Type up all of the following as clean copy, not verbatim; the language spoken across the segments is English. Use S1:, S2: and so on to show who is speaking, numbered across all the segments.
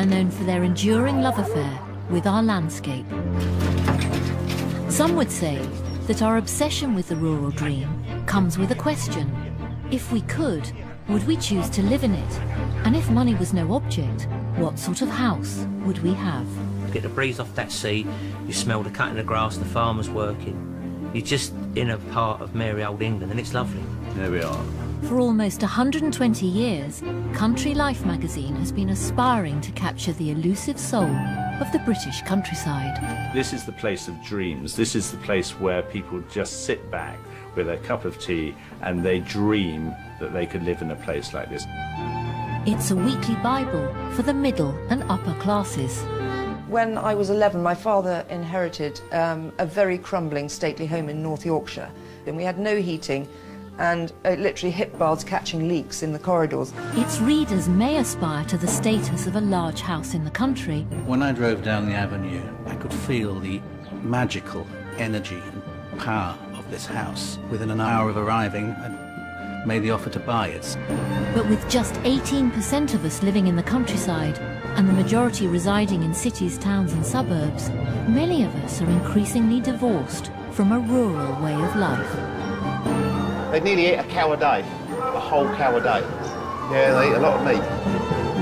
S1: are known for their enduring love affair with our landscape. Some would say that our obsession with the rural dream comes with a question. If we could, would we choose to live in it? And if money was no object, what sort of house would we have?
S2: Get the breeze off that sea, you smell the cut in the grass, the farmers working. You're just in a part of merry old England, and it's lovely.
S3: There we are.
S1: For almost 120 years, Country Life magazine has been aspiring to capture the elusive soul of the British countryside.
S3: This is the place of dreams. This is the place where people just sit back with a cup of tea and they dream that they could live in a place like this.
S1: It's a weekly Bible for the middle and upper classes.
S4: When I was 11, my father inherited a very crumbling stately home in North Yorkshire. And we had no heating and literally hip baths catching leaks in the corridors.
S1: Its readers may aspire to the status of a large house in the country.
S5: When I drove down the avenue, I could feel the magical energy and power of this house. Within an hour of arriving, I made the offer to buy it.
S1: But with just 18% of us living in the countryside and the majority residing in cities, towns and suburbs, many of us are increasingly divorced from a rural way of life.
S6: They nearly eat a cow a day, a whole cow a day. Yeah, they eat a lot of meat.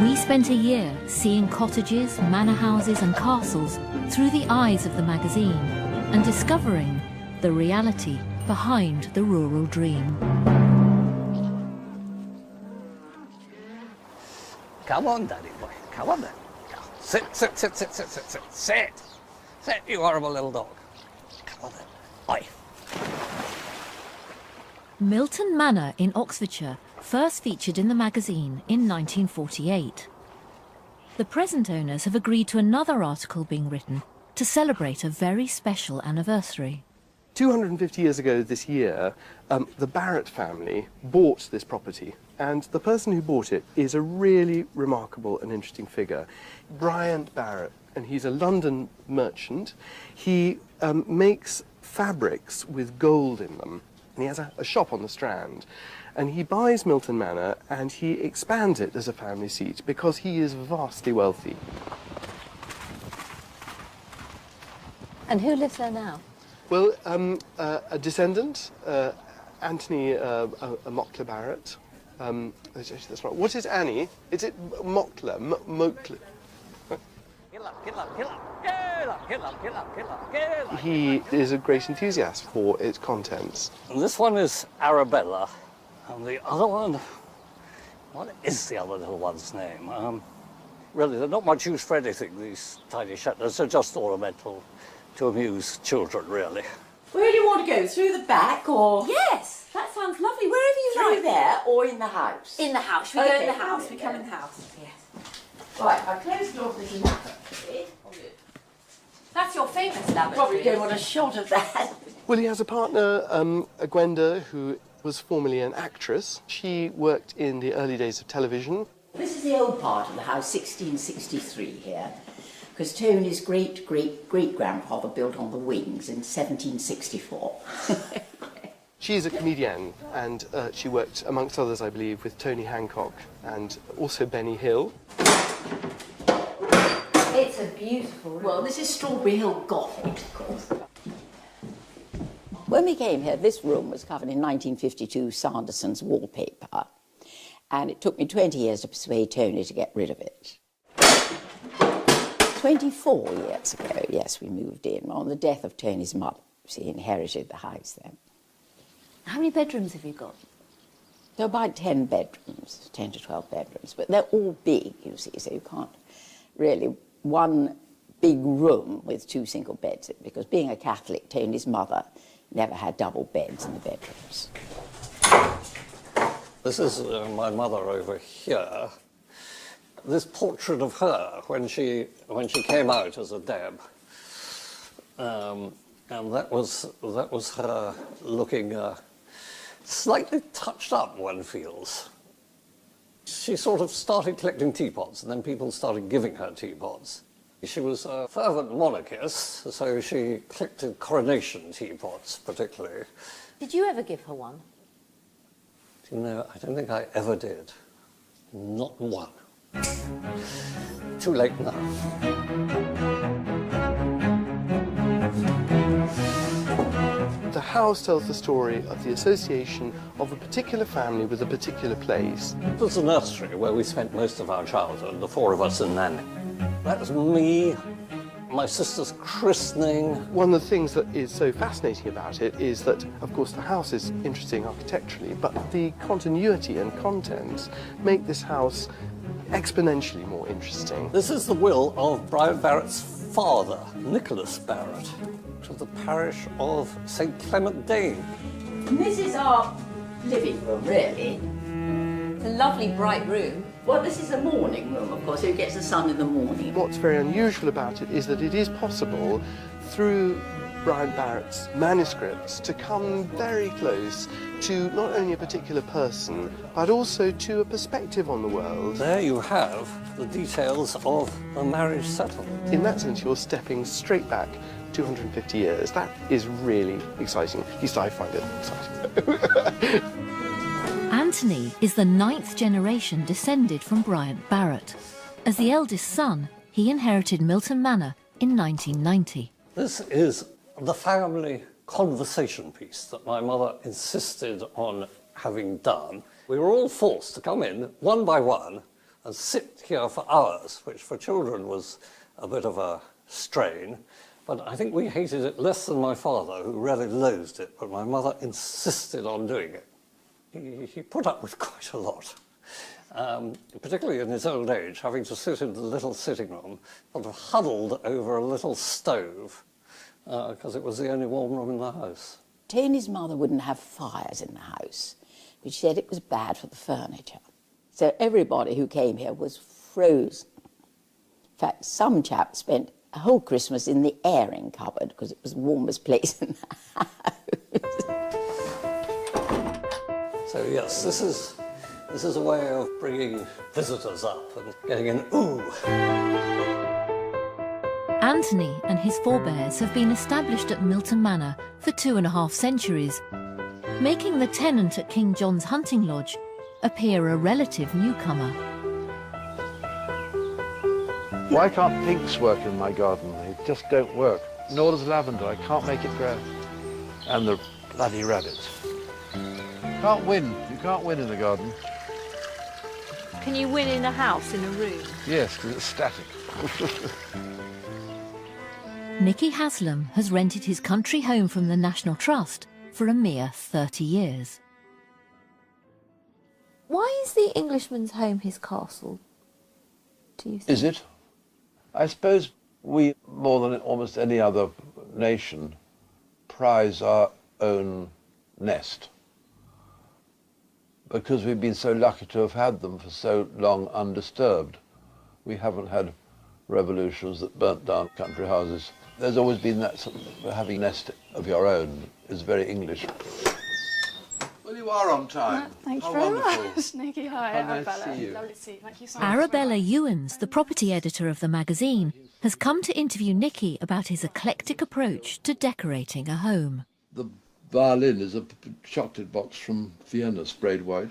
S1: We spent a year seeing cottages, manor houses and castles through the eyes of the magazine and discovering the reality behind the rural dream.
S7: Come on, Daddy boy. Come on then. Sit, sit, sit, sit, sit, sit, sit. Sit. Sit, you horrible little dog. Come on then. Oi.
S1: Milton Manor in Oxfordshire first featured in the magazine in 1948. The present owners have agreed to another article being written to celebrate a very special anniversary.
S8: 250 years ago this year, the Barrett family bought this property, and the person who bought it is a really remarkable and interesting figure. Bryant Barrett, and he's a London merchant. He makes fabrics with gold in them, and he has a shop on the Strand. And he buys Milton Manor and he expands it as a family seat because he is vastly wealthy.
S9: And who lives there now?
S8: Well, a descendant, Anthony Mockler Barrett. That's right. What is Annie? Is it Mockler? Mockler? He is a great enthusiast for its contents.
S7: And this one is Arabella, and the other one, what is the other little one's name? Really, they're not much use for anything, these tiny shutters. They're just ornamental to amuse children, really.
S10: Where do you want to go? Through the back, or...?
S9: Yes, that sounds lovely. Wherever you
S10: Through
S9: like.
S10: there, or in the house?
S9: In the house. We go in the house. We come in the house.
S10: Yes. Right, I close the door for this lavatory.
S9: That's your famous lavatory.
S10: Probably don't want a shot of that.
S8: Well, he has a partner, Gwenda, who was formerly an actress. She worked in the early days of television.
S10: This is the old part of the house, 1663 here, because Tony's great-great-great-grandfather built on the wings in 1764.
S8: She's a comedienne, and she worked, amongst others, I believe, with Tony Hancock and also Benny Hill.
S9: It's a beautiful room.
S10: Well, this is Strawberry Hill Gothic, of course. When we came here, this room was covered in 1952 Sanderson's wallpaper, and it took me 20 years to persuade Tony to get rid of it. 24 years ago, yes, we moved in on the death of Tony's mother. She inherited the house then.
S9: How many bedrooms have you got?
S10: There are about 10 bedrooms, 10 to 12 bedrooms, but they're all big, you see, so you can't really one big room with two single beds, because being a Catholic, Tony's mother never had double beds in the bedrooms.
S7: This is my mother over here. This portrait of her when she came out as a deb, and that was her looking slightly touched up, one feels. She sort of started collecting teapots, and then people started giving her teapots. She was a fervent monarchist, so she collected coronation teapots, particularly.
S9: Did you ever give her one?
S7: You know, I don't think I ever did. Not one. too late now.
S8: The house tells the story of the association of a particular family with a particular place.
S7: It was a nursery where we spent most of our childhood, the four of us and Nanny. That was me, my sister's christening.
S8: One of the things that is so fascinating about it is that, of course, the house is interesting architecturally, but the continuity and contents make this house exponentially more interesting.
S7: This is the will of Brian Barrett's father, Nicholas Barrett, to the parish of St. Clement Dane.
S10: This is our living room, really.
S9: A lovely bright room.
S10: Well, this is the morning room, of course, so it gets the sun in the morning.
S8: What's very unusual about it is that it is possible, through Brian Barrett's manuscripts, to come very close to not only a particular person, but also to a perspective on the world.
S7: There you have the details of a marriage settlement.
S8: In that sense, you're stepping straight back 250 years. That is really exciting. At least I find it exciting.
S1: Anthony is the 9th generation descended from Bryant Barrett. As the eldest son, he inherited Milton Manor in 1990.
S7: This is the family conversation piece that my mother insisted on having done. We were all forced to come in one by one and sit here for hours, which for children was a bit of a strain. But I think we hated it less than my father, who really loathed it, but my mother insisted on doing it. He put up with quite a lot, particularly in his old age, having to sit in the little sitting room, sort of huddled over a little stove, because it was the only warm room in the house.
S10: Taney's mother wouldn't have fires in the house, but she said it was bad for the furniture. So everybody who came here was frozen. In fact, some chap spent a whole Christmas in the airing cupboard because it was the warmest place in the house.
S7: So yes, this is a way of bringing visitors up and getting an ooh.
S1: Anthony and his forebears have been established at Milton Manor for 2.5 centuries, making the tenant at King John's Hunting Lodge appear a relative newcomer.
S11: Why can't pinks work in my garden? They just don't work. Nor does lavender. I can't make it grow. And the bloody rabbits. Can't win. You can't win in the garden.
S9: Can you win in a house, in a room?
S11: Yes, because it's static.
S1: Nicky Haslam has rented his country home from the National Trust for a mere 30 years.
S9: Why is the Englishman's home his castle, do you think?
S11: Is it? I suppose we, more than almost any other nation, prize our own nest, because we've been so lucky to have had them for so long undisturbed. We haven't had revolutions that burnt down country houses. There's always been that sort of having a nest of your own is very English. Well, you are on time.
S12: Thank you
S11: How
S12: very
S11: wonderful.
S12: much, Nikki. Hi,
S11: How nice
S12: Arabella.
S11: to see you.
S12: Lovely to see you. Thank you so much.
S1: Arabella Ewens, the property editor of the magazine, has come to interview Nicky about his eclectic approach to decorating a home.
S11: The violin is a chocolate box from Vienna, sprayed white.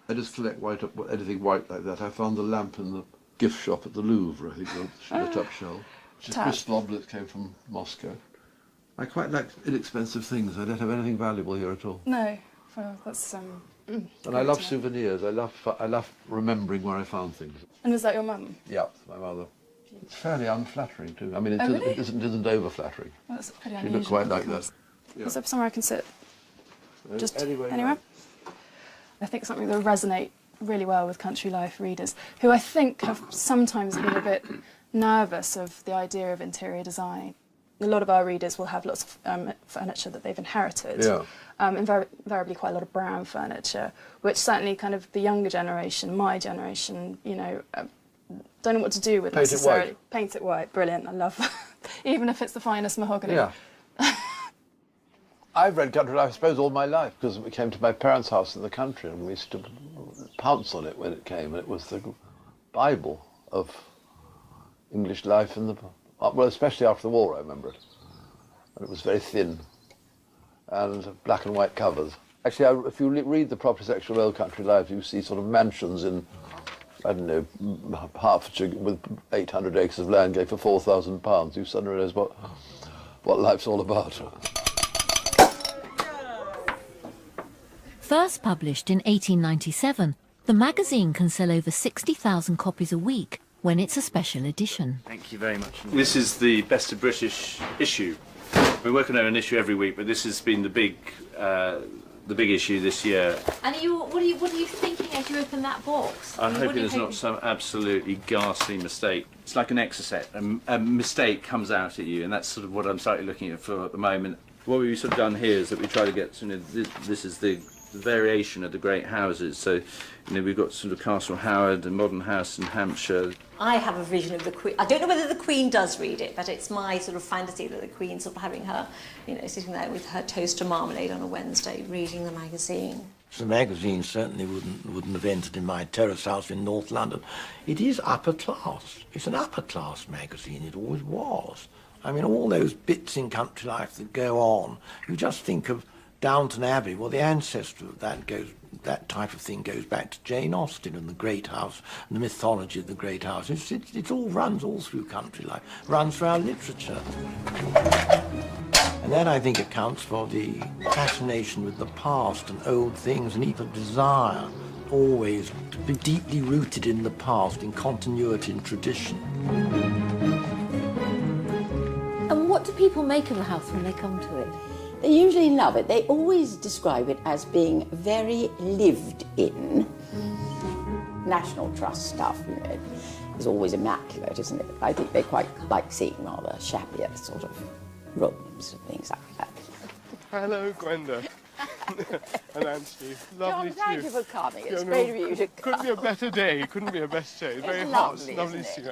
S11: I just collect anything white like that. I found the lamp in the gift shop at the Louvre, I think, the lit-up shell. Which is crystal obelisk came from Moscow. I quite like inexpensive things. I don't have anything valuable here at all.
S12: No, well, that's
S11: And I love souvenirs. I love remembering where I found things.
S12: And was that your mum?
S11: Yeah, my mother. It's fairly unflattering too. I mean, it,
S12: Oh, really?
S11: it isn't over flattering.
S12: Well, that's pretty
S11: She
S12: unusual.
S11: looked quite like that.
S12: Is there somewhere I can sit? Just
S11: anywhere.
S12: anywhere? I think something that will resonate really well with country life readers, who I think have sometimes been a bit nervous of the idea of interior design. A lot of our readers will have lots of furniture that they've inherited, invariably quite a lot of brown furniture, which certainly kind of the younger generation, my generation, you know, don't know what to do with necessarily. Paint it white, brilliant, I love that. Even if it's the finest mahogany.
S11: Yeah. I've read country life, I suppose, all my life, because we came to my parents' house in the country and we used to pounce on it when it came, and it was the Bible of English life in the, well, especially after the war, I remember it. And it was very thin and black and white covers. Actually, if you read the property section of Old Country Life, you see sort of mansions in I don't know, Hertfordshire with 800 acres of land going for £4,000. You suddenly realise what life's all about.
S1: First published in 1897, the magazine can sell over 60,000 copies a week when it's a special edition.
S3: Thank you very much. This is the Best of British issue. We're working on an issue every week, but this has been the big issue this year.
S1: And what are you thinking as you open that box?
S3: I'm hoping there's not some absolutely ghastly mistake. It's like an exocet. A mistake comes out at you, and that's sort of what I'm slightly looking at for at the moment. What we've sort of done here is that we try to get, this is the variation of the great houses. So, we've got sort of Castle Howard, a modern house in Hampshire.
S13: I have a vision of the Queen. I don't know whether the Queen does read it, but it's my sort of fantasy that the Queen's sort of having her, sitting there with her toast and marmalade on a Wednesday, reading the magazine.
S14: The magazine certainly wouldn't have entered in my terrace house in North London. It is upper class. It's an upper class magazine. It always was. I mean, all those bits in country life that go on, you just think of Downton Abbey. Well, the ancestor of that type of thing goes back to Jane Austen and the great house and the mythology of the great house. It all runs all through country life, runs through our literature. And that, I think, accounts for the fascination with the past and old things, and even desire always to be deeply rooted in the past, in continuity and tradition.
S9: And what do people make of the house when they come to it?
S10: They usually love it. They always describe it as being very lived in. National Trust stuff, is always immaculate, isn't it? I think they quite like seeing rather shabbier sort of rooms and things like that.
S8: Hello, Gwenda. And Anthony. Lovely
S10: John, thank you for coming. It's great of you to come.
S8: Couldn't be a better day. Couldn't be a best day. It's very
S10: lovely,
S8: hot. Lovely to see you.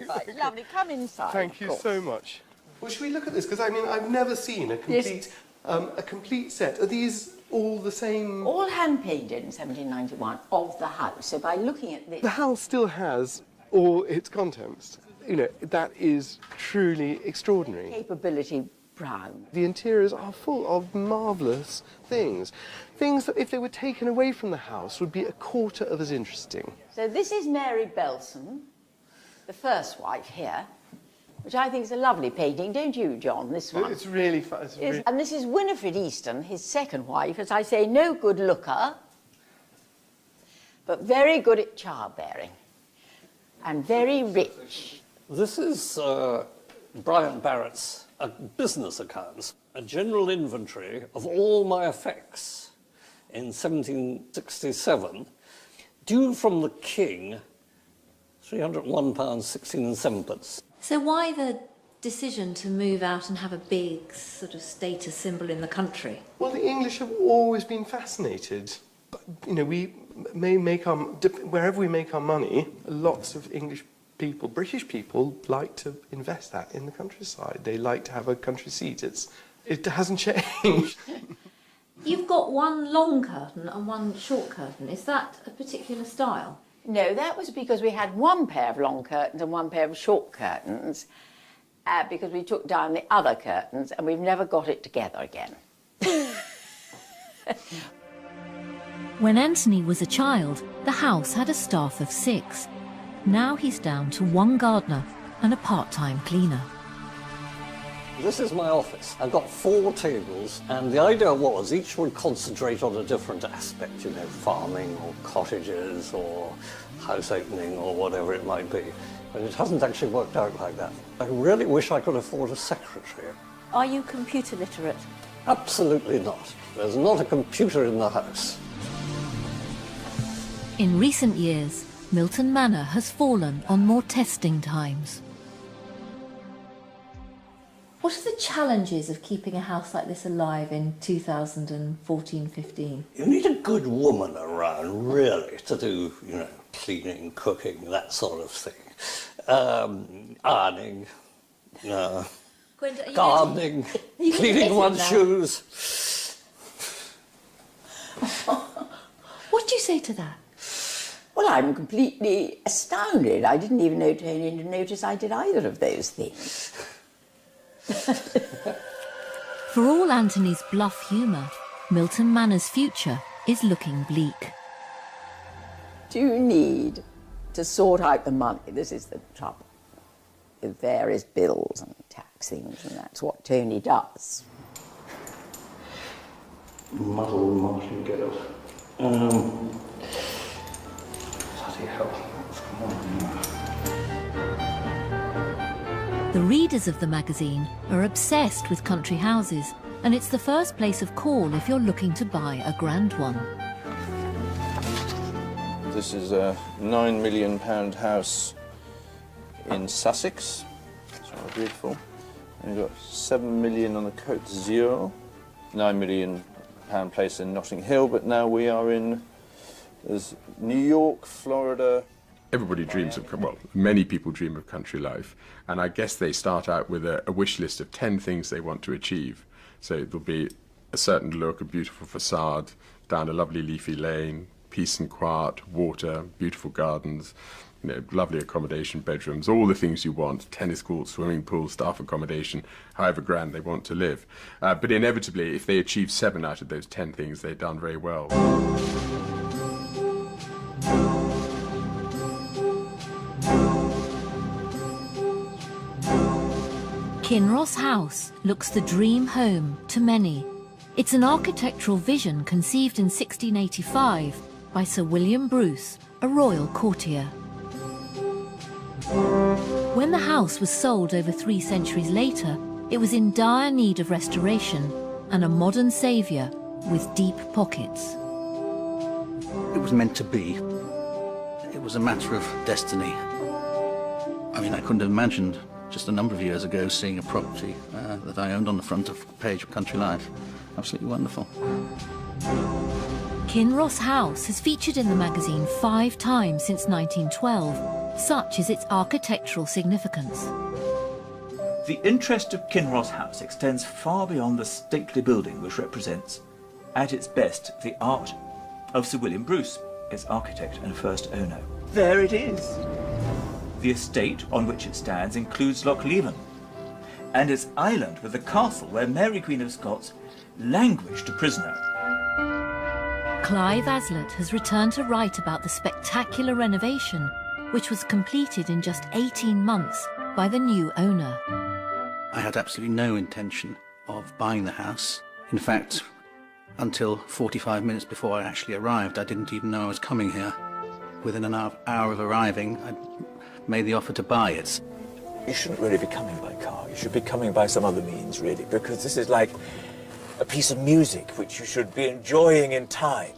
S10: Right, lovely. Come inside.
S8: Thank you so much. Well, should we look at this? Because, I mean, I've never seen a complete set. Are these all the same?
S10: All hand-painted in 1791 of the house. So by looking at this...
S8: The house still has all its contents. That is truly extraordinary.
S10: Capability brown.
S8: The interiors are full of marvellous things. Things that, if they were taken away from the house, would be a quarter of as interesting.
S10: So this is Mary Belson, the first wife here, which I think is a lovely painting, don't you, John, this one?
S8: It's really fun.
S10: And this is Winifred Easton, his second wife, as I say, no good looker, but very good at childbearing, and very rich.
S7: This is Bryant Barrett's business accounts, a general inventory of all my effects in 1767, due from the King, £301, 16 and 7pence.
S1: So why the decision to move out and have a big sort of status symbol in the country?
S8: Well, the English have always been fascinated. We may make wherever we make our money, lots of English people, British people, like to invest that in the countryside. They like to have a country seat. It hasn't changed.
S1: You've got one long curtain and one short curtain. Is that a particular style?
S10: No, that was because we had one pair of long curtains and one pair of short curtains, because we took down the other curtains and we've never got it together again.
S1: When Anthony was a child, the house had a staff of 6. Now he's down to 1 gardener and a part-time cleaner.
S7: This is my office. I've got 4 tables, and the idea was each would concentrate on a different aspect, farming or cottages or house opening or whatever it might be. But it hasn't actually worked out like that. I really wish I could afford a secretary.
S1: Are you computer literate?
S7: Absolutely not. There's not a computer in the house.
S1: In recent years, Milton Manor has fallen on more testing times. What are the challenges of keeping a house like this alive in 2014-15?
S7: You need a good woman around, really, to do, cleaning, cooking, that sort of thing. Ironing, gardening, cleaning one's shoes.
S1: What do you say to that?
S10: Well, I'm completely astounded. I didn't even notice I did either of those things.
S1: For all Anthony's bluff humour, Milton Manor's future is looking bleak.
S10: Do you need to sort out the money. This is the trouble with various bills and tax things, and that's what Tony does.
S5: Muzzle Martin Gale. Bloody hell.
S1: The readers of the magazine are obsessed with country houses, and it's the first place of call if you're looking to buy a grand one.
S3: This is a £9 million house in Sussex. It's rather beautiful. And we've got 7 million on the Côte d'Azur, £9 million place in Notting Hill, but now we are in New York, Florida.
S15: Everybody dreams of, well, many people dream of country life, and I guess they start out with a wish list of 10 things they want to achieve. So there'll be a certain look, a beautiful facade, down a lovely leafy lane, peace and quiet, water, beautiful gardens, you know, lovely accommodation, bedrooms, all the things you want, tennis courts, swimming pools, staff accommodation, however grand they want to live. But inevitably, if they achieve 7 out of those 10 things, they've done very well.
S1: Kinross House looks the dream home to many. It's an architectural vision conceived in 1685 by Sir William Bruce, a royal courtier. When the house was sold over 3 centuries later, it was in dire need of restoration and a modern saviour with deep pockets.
S5: It was meant to be. It was a matter of destiny. I mean, I couldn't have imagined just a number of years ago seeing a property that I owned on the front of page of Country Life. Absolutely wonderful.
S1: Kinross House has featured in the magazine 5 times since 1912. Such is its architectural significance.
S16: The interest of Kinross House extends far beyond the stately building which represents, at its best, the art of Sir William Bruce, its architect and first owner. There it is. The estate on which it stands includes Loch Leven, and its island with the castle where Mary Queen of Scots languished a prisoner.
S1: Clive Aslett has returned to write about the spectacular renovation, which was completed in just 18 months by the new owner.
S5: I had absolutely no intention of buying the house. In fact, until 45 minutes before I actually arrived, I didn't even know I was coming here. Within an hour of arriving, I made the offer to buy it.
S17: You shouldn't really be coming by car. You should be coming by some other means, really, because this is like a piece of music which you should be enjoying in time.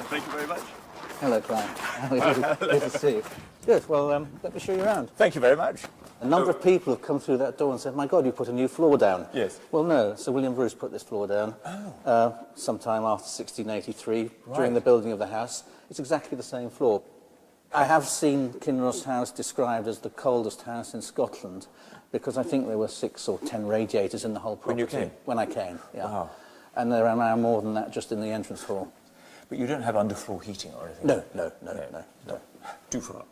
S16: Thank you very much.
S5: Hello, Clive. How are you? Good to see you. Good. Well, let me show you around.
S17: Thank you very much.
S5: A number of people have come through that door and said, "My God, you put a new floor down."
S17: Yes.
S5: Well, no. Sir William Bruce put this floor down sometime after 1683, during the building of the house. It's exactly the same floor. I have seen Kinross House described as the coldest house in Scotland because I think there were 6 or 10 radiators in the whole property.
S17: When you came?
S5: When I came, yeah.
S17: Wow.
S5: And there are now more than that just in the entrance hall.
S17: But you don't have underfloor heating or anything?
S5: No.
S17: Too far.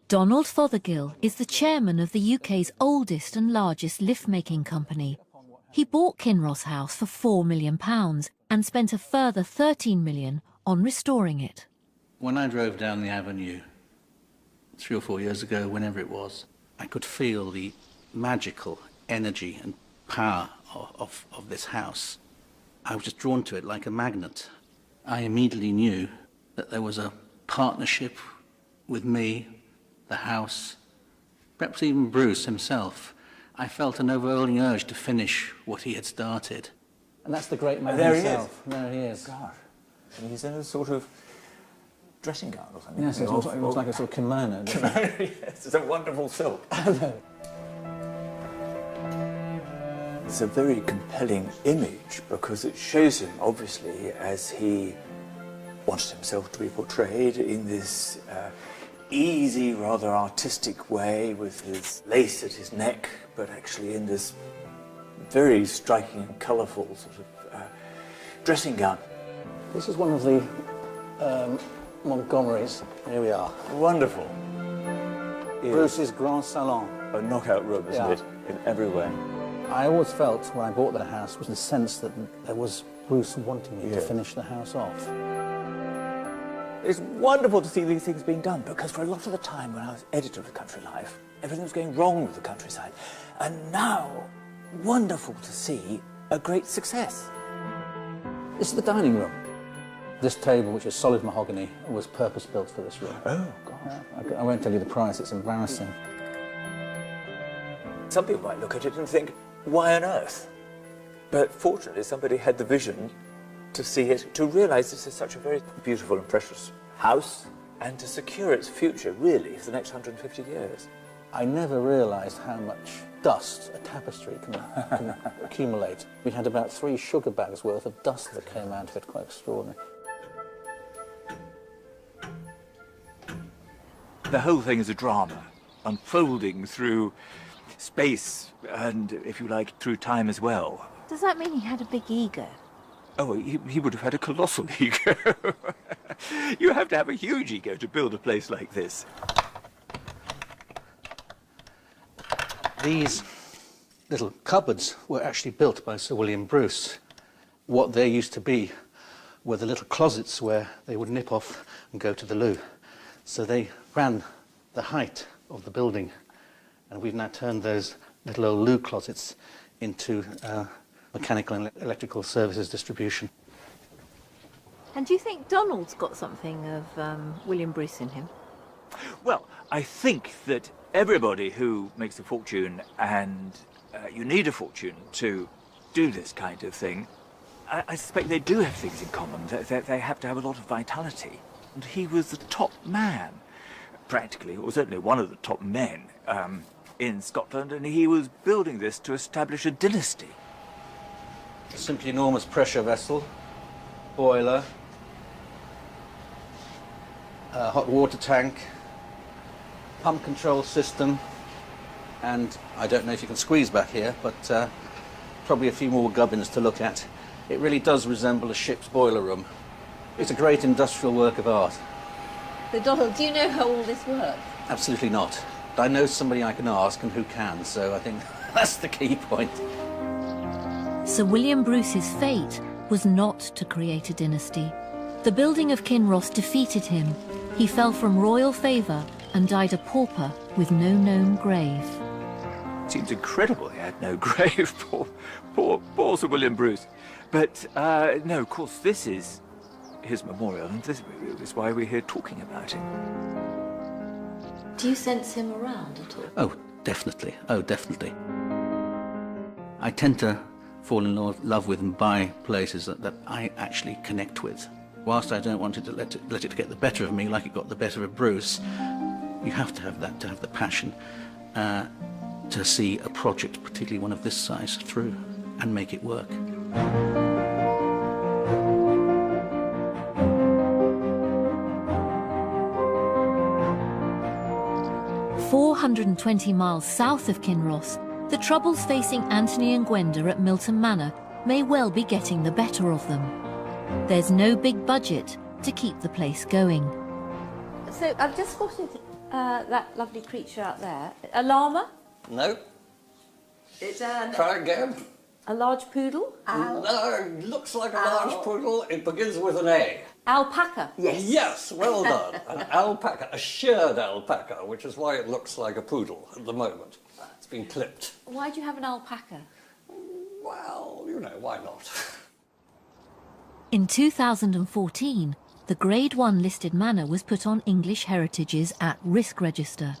S1: Donald Fothergill is the chairman of the UK's oldest and largest lift-making company. He bought Kinross House for £4 million and spent a further £13 million on restoring it.
S5: When I drove down the avenue 3 or 4 years ago, whenever it was, I could feel the magical energy and power of this house. I was just drawn to it like a magnet. I immediately knew that there was a partnership with me, the house, perhaps even Bruce himself. I felt an overwhelming urge to finish what he had started. And that's the great man himself. There he is.
S17: God. And he's in a sort of dressing gown or something.
S5: Yes, it looks like a sort of kimono.
S17: Kimono, yes. It's a wonderful silk. It's a very compelling image because it shows him, obviously, as he wants himself to be portrayed in this easy, rather artistic way with his lace at his neck, but actually in this very striking and colourful sort of dressing gown.
S5: This is one of the Montgomerys. Here we are.
S17: Wonderful.
S5: Bruce's Grand Salon.
S17: A knockout room, isn't it? In every way.
S5: I always felt when I bought the house was the sense that there was Bruce wanting me to finish the house off.
S17: It's wonderful to see these things being done, because for a lot of the time when I was editor of the Country Life, everything was going wrong with the countryside. And now, wonderful to see a great success.
S5: This is the dining room. This table, which is solid mahogany, was purpose-built for this room.
S17: Oh, God.
S5: I won't tell you the price, it's embarrassing.
S17: Some people might look at it and think, why on earth? But fortunately, somebody had the vision to see it, to realise this is such a very beautiful and precious house, and to secure its future, really, for the next 150 years.
S5: I never realised how much dust a tapestry can accumulate. We had about 3 sugar bags worth of dust that came out of it, quite extraordinary.
S17: The whole thing is a drama, unfolding through space and, if you like, through time as well.
S1: Does that mean he had a big ego?
S17: Oh, he would have had a colossal ego. You have to have a huge ego to build a place like this.
S5: These little cupboards were actually built by Sir William Bruce. What there used to be were the little closets where they would nip off and go to the loo. So they ran the height of the building, and we've now turned those little old loo closets into mechanical and electrical services distribution.
S1: And do you think Donald's got something of William Bruce in him?
S17: Well, I think that everybody who makes a fortune, and you need a fortune to do this kind of thing, I suspect they do have things in common. They have to have a lot of vitality. And he was the top man, practically, or certainly one of the top men in Scotland, and he was building this to establish a dynasty.
S5: Simply enormous pressure vessel, boiler, hot water tank, pump control system, and I don't know if you can squeeze back here, but probably a few more gubbins to look at. It really does resemble a ship's boiler room. It's a great industrial work of art.
S9: So Donald, do you know how all this works?
S5: Absolutely not. I know somebody I can ask and who can, so I think that's the key point.
S1: Sir William Bruce's fate was not to create a dynasty. The building of Kinross defeated him. He fell from royal favour and died a pauper with no known grave.
S17: It seems incredible he had no grave. Poor Sir William Bruce. But no, of course, this is his memorial, and this is why we're here talking about him.
S9: Do you sense him around at all?
S5: Oh, definitely. Oh, definitely. I tend to fall in love with and buy places that I actually connect with. Whilst I don't want it to let it get the better of me like it got the better of Bruce, you have to have that, to have the passion to see a project, particularly one of this size, through and make it work.
S1: 420 miles south of Kinross, the troubles facing Anthony and Gwenda at Milton Manor may well be getting the better of them. There's no big budget to keep the place going.
S9: So I've just spotted that lovely creature out there. A llama?
S7: No.
S9: It's an...
S7: Try again.
S9: A large poodle?
S7: No, it looks like a large poodle. It begins with an A.
S9: Alpaca?
S7: Yes. Yes, well done. An alpaca, a sheared alpaca, which is why it looks like a poodle at the moment. It's been clipped.
S9: Why do you have an alpaca?
S7: Well, you know, why not?
S1: In 2014, the Grade 1 listed manor was put on English Heritage's at-risk register.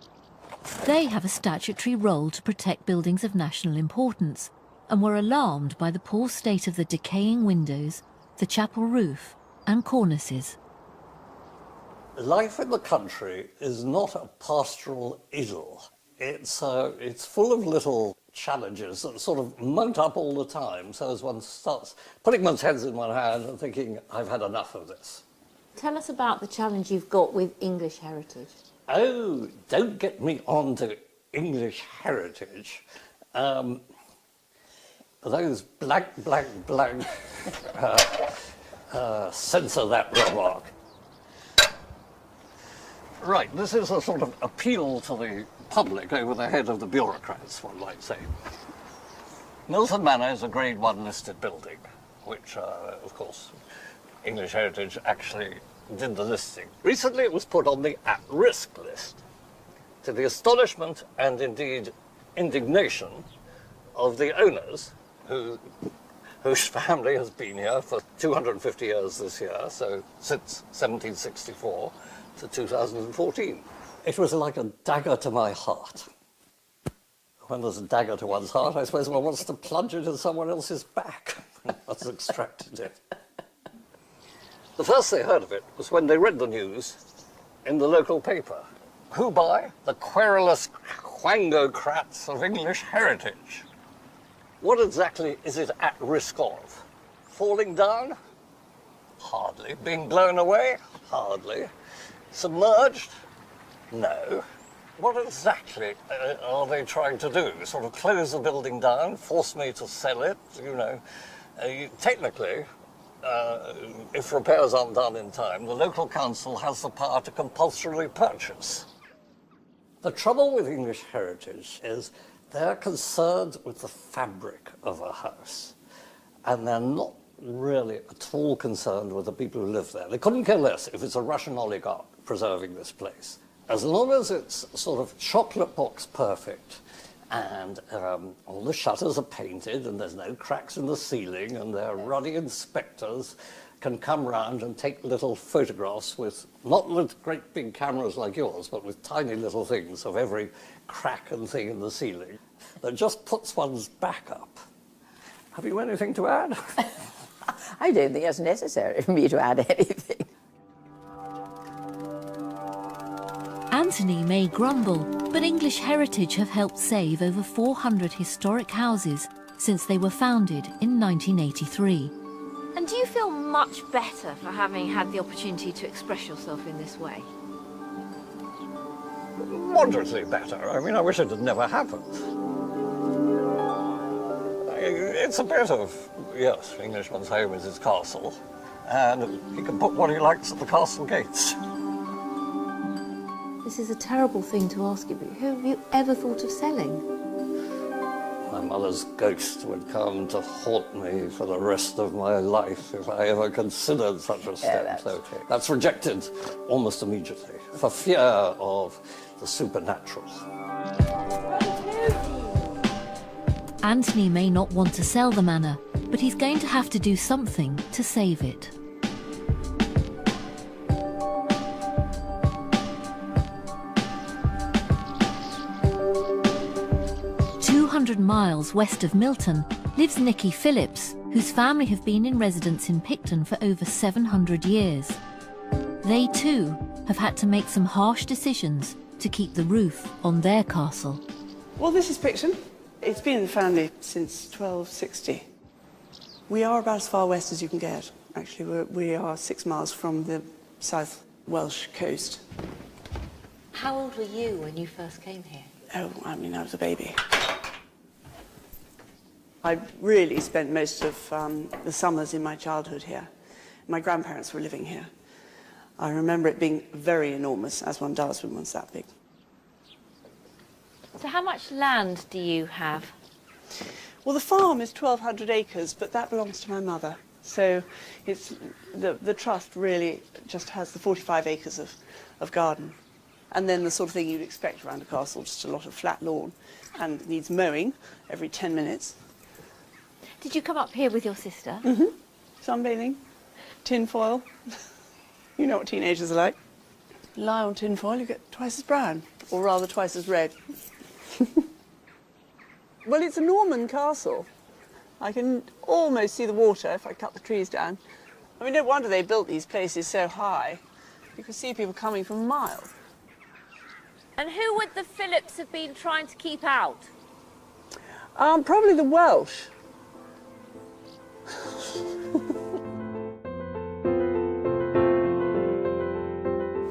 S1: They have a statutory role to protect buildings of national importance, and were alarmed by the poor state of the decaying windows, the chapel roof and cornices.
S7: Life in the country is not a pastoral idyll. It's full of little challenges that sort of mount up all the time, so as one starts putting one's heads in one hand and thinking, I've had enough of this.
S9: Tell us about the challenge you've got with English Heritage.
S7: Oh, don't get me on to English Heritage. Those blank, censor that remark. Right, this is a sort of appeal to the public over the head of the bureaucrats, one might say. Milton Manor is a Grade 1 listed building, which, of course, English Heritage actually did the listing. Recently it was put on the at-risk list, to the astonishment and indeed indignation of the owners, whose family has been here for 250 years this year, so since 1764 to 2014. It was like a dagger to my heart. When there's a dagger to one's heart, I suppose one wants to plunge it in someone else's back. That's extracted it. The first they heard of it was when they read the news in the local paper. Who by? The querulous quangocrats of English Heritage. What exactly is it at risk of? Falling down? Hardly. Being blown away? Hardly. Submerged? No. What exactly are they trying to do? Sort of close the building down, force me to sell it, you know? Technically, if repairs aren't done in time, the local council has the power to compulsorily purchase. The trouble with English Heritage is they're concerned with the fabric of a house, and they're not really at all concerned with the people who live there. They couldn't care less if it's a Russian oligarch preserving this place. As long as it's sort of chocolate box perfect, and all the shutters are painted, and there's no cracks in the ceiling, and their ruddy inspectors can come round and take little photographs with, not with great big cameras like yours, but with tiny little things of every crack and thing in the ceiling, that just puts one's back up. Have you anything to add?
S10: I don't think it's necessary for me to add anything.
S1: Anthony may grumble, but English Heritage have helped save over 400 historic houses since they were founded in 1983.
S9: And do you feel much better for having had the opportunity to express yourself in this way?
S7: Moderately better. I mean, I wish it had never happened. It's a bit of, yes, Englishman's home is his castle, and he can put what he likes at the castle gates.
S9: This is a terrible thing to ask you, but who have you ever thought of selling?
S7: My mother's ghost would come to haunt me for the rest of my life if I ever considered such a step. So that's rejected almost immediately, for fear of the supernatural.
S1: Anthony may not want to sell the manor, but he's going to have to do something to save it. Miles west of Milton lives Nicky Phillips, whose family have been in residence in Picton for over 700 years. They too have had to make some harsh decisions to keep the roof on their castle.
S18: Well, this is Picton. It's been in the family since 1260. We are about as far west as you can get. Actually, we are 6 miles from the South Welsh coast.
S9: How old were you when you first came here?
S18: Oh, I mean, I was a baby. I really spent most of the summers in my childhood here. My grandparents were living here. I remember it being very enormous, as one does when one's that big.
S9: So how much land do you have?
S18: Well, the farm is 1,200 acres, but that belongs to my mother. So it's the trust really just has the 45 acres of garden. And then the sort of thing you'd expect around a castle, just a lot of flat lawn, and needs mowing every 10 minutes.
S9: Did you come up here with your sister?
S18: Mm-hmm. Sunbathing, tin foil. You know what teenagers are like. Lie on tin foil, you get twice as brown, or rather twice as red. Well, it's a Norman castle. I can almost see the water if I cut the trees down. I mean, no wonder they built these places so high. You can see people coming from miles.
S9: And who would the Phillips have been trying to keep out?
S18: Probably the Welsh.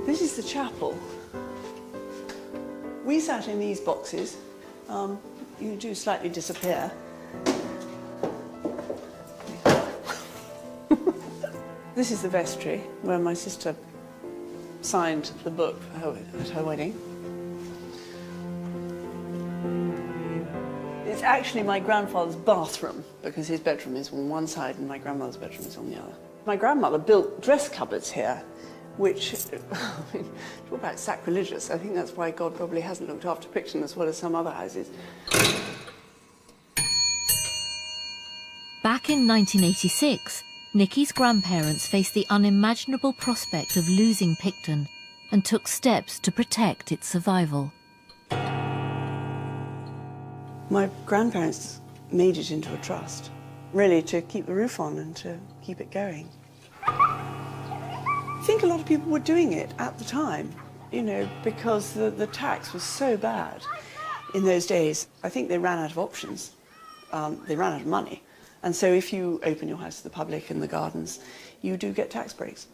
S18: This is the chapel. We sat in these boxes. You do slightly disappear. This is the vestry where my sister signed the book at her wedding. It's actually my grandfather's bathroom, because his bedroom is on one side and my grandmother's bedroom is on the other. My grandmother built dress cupboards here, which, talk about sacrilegious. I think that's why God probably hasn't looked after Picton as well as some other houses.
S1: Back in 1986, Nicky's grandparents faced the unimaginable prospect of losing Picton and took steps to protect its survival.
S18: My grandparents made it into a trust, really to keep the roof on and to keep it going. I think a lot of people were doing it at the time, you know, because the tax was so bad in those days. I think they ran out of options. They ran out of money. And so if you open your house to the public and the gardens, you do get tax breaks.